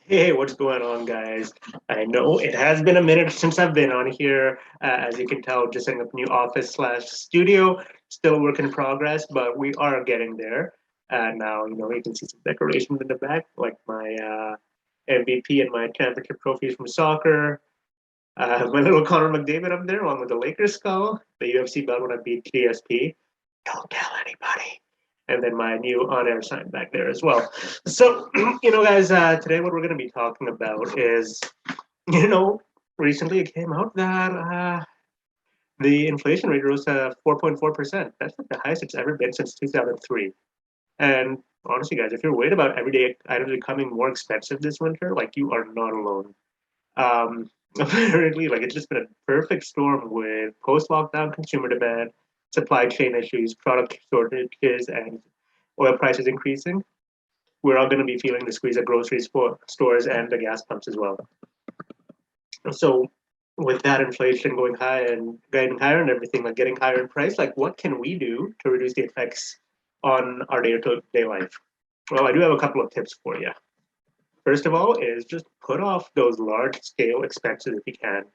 Hey, what's going on, guys? I know it has been a minute since I've been on here. As you can tell, just setting up a new office slash studio. Still a work in progress, but we are getting there. And now, you can see some decorations in the back, like my MVP and my championship trophies from soccer. My little Connor McDavid up there, along with the Lakers skull, the UFC belt when I beat TSP. Don't tell anybody. And then my new on-air sign back there as well. So, guys, today what we're going to be talking about is, you know, recently it came out that the inflation rate rose to 4.4%. That's like the highest it's ever been since 2003. And honestly, guys, if you're worried about everyday items becoming more expensive this winter, like you are not alone. Apparently, like it's just been a perfect storm with post-lockdown consumer demand, supply chain issues, product shortages, and oil prices increasing. We're all going to be feeling the squeeze at grocery stores and the gas pumps as well. So, with that inflation going high and getting higher and everything, like getting higher in price, like what can we do to reduce the effects on our day-to-day life? Well, I do have a couple of tips for you. First of all, is just put off those large scale expenses if you can.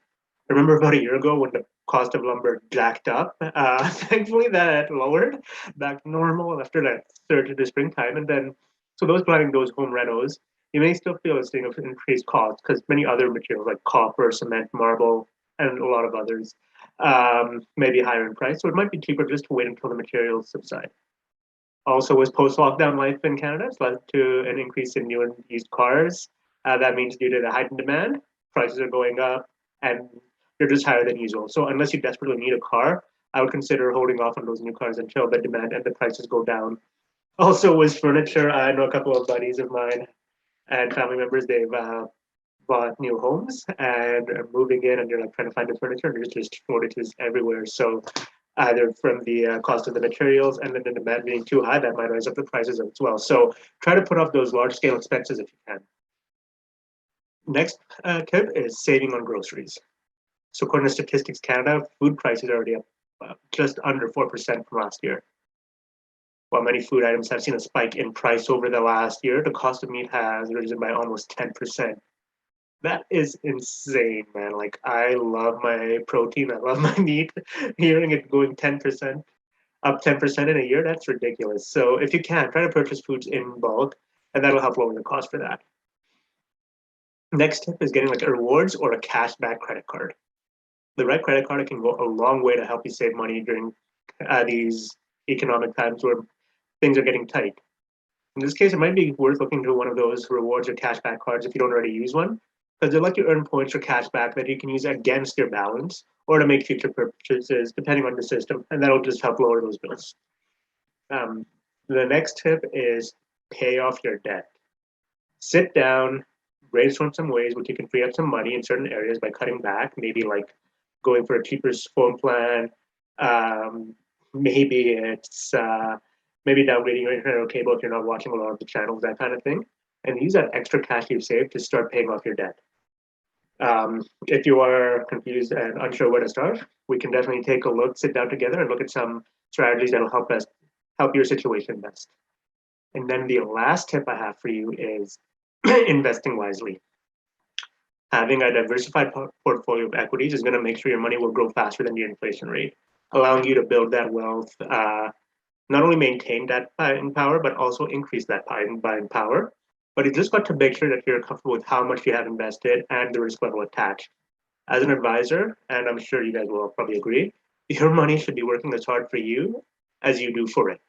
Remember about a year ago when the cost of lumber jacked up? Thankfully, that lowered back to normal after that surge in the springtime. And then, so those planning those home renos, you may still feel a sting of increased cost because many other materials like copper, cement, marble, and a lot of others may be higher in price. So it might be cheaper just to wait until the materials subside. Also, with post-lockdown life in Canada, it's led to an increase in new and used cars. That means due to the heightened demand, prices are going up, and they're just higher than usual. So unless you desperately need a car, I would consider holding off on those new cars until the demand and the prices go down. Also, with furniture, I know a couple of buddies of mine and family members, they've bought new homes and are moving in, and they're like trying to find the furniture, and there's just shortages everywhere. So either from the cost of the materials and then the demand being too high, that might raise up the prices as well. So try to put off those large scale expenses if you can. Next tip is saving on groceries. So according to Statistics Canada, food prices are already up just under 4% from last year. While many food items have seen a spike in price over the last year, the cost of meat has risen by almost 10%. That is insane, man. Like I love my protein, I love my meat. Hearing it going 10% up 10% in a year, that's ridiculous. So if you can, try to purchase foods in bulk, and that'll help lower the cost for that. Next tip is getting like a rewards or a cashback credit card. The right credit card can go a long way to help you save money during these economic times where things are getting tight. In this case, it might be worth looking to one of those rewards or cashback cards if you don't already use one, because they let you earn points or cashback that you can use against your balance or to make future purchases, depending on the system, and that'll just help lower those bills. Um, the next tip is pay off your debt. Sit down, brainstorm some ways which you can free up some money in certain areas by cutting back, maybe like going for a cheaper phone plan. Um, maybe it's maybe downgrading your internet or cable if you're not watching a lot of the channels, that kind of thing. And use that extra cash you've saved to start paying off your debt. If you are confused and unsure where to start, we can definitely take a look, sit down together, and look at some strategies that'll help your situation best. And then the last tip I have for you is investing wisely. Having a diversified portfolio of equities is going to make sure your money will grow faster than the inflation rate, allowing you to build that wealth, not only maintain that buying power, but also increase that buying power. But you just got to make sure that you're comfortable with how much you have invested and the risk level attached. As an advisor, and I'm sure you guys will probably agree, your money should be working as hard for you as you do for it.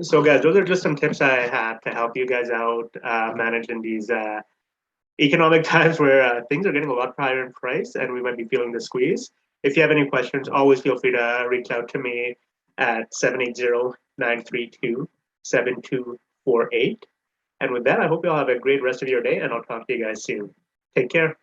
So, guys, those are just some tips I have to help you guys out managing these economic times where things are getting a lot higher in price and we might be feeling the squeeze. If you have any questions, always feel free to reach out to me at 780-932-7248. And with that, I hope you all have a great rest of your day, and I'll talk to you guys soon. Take care.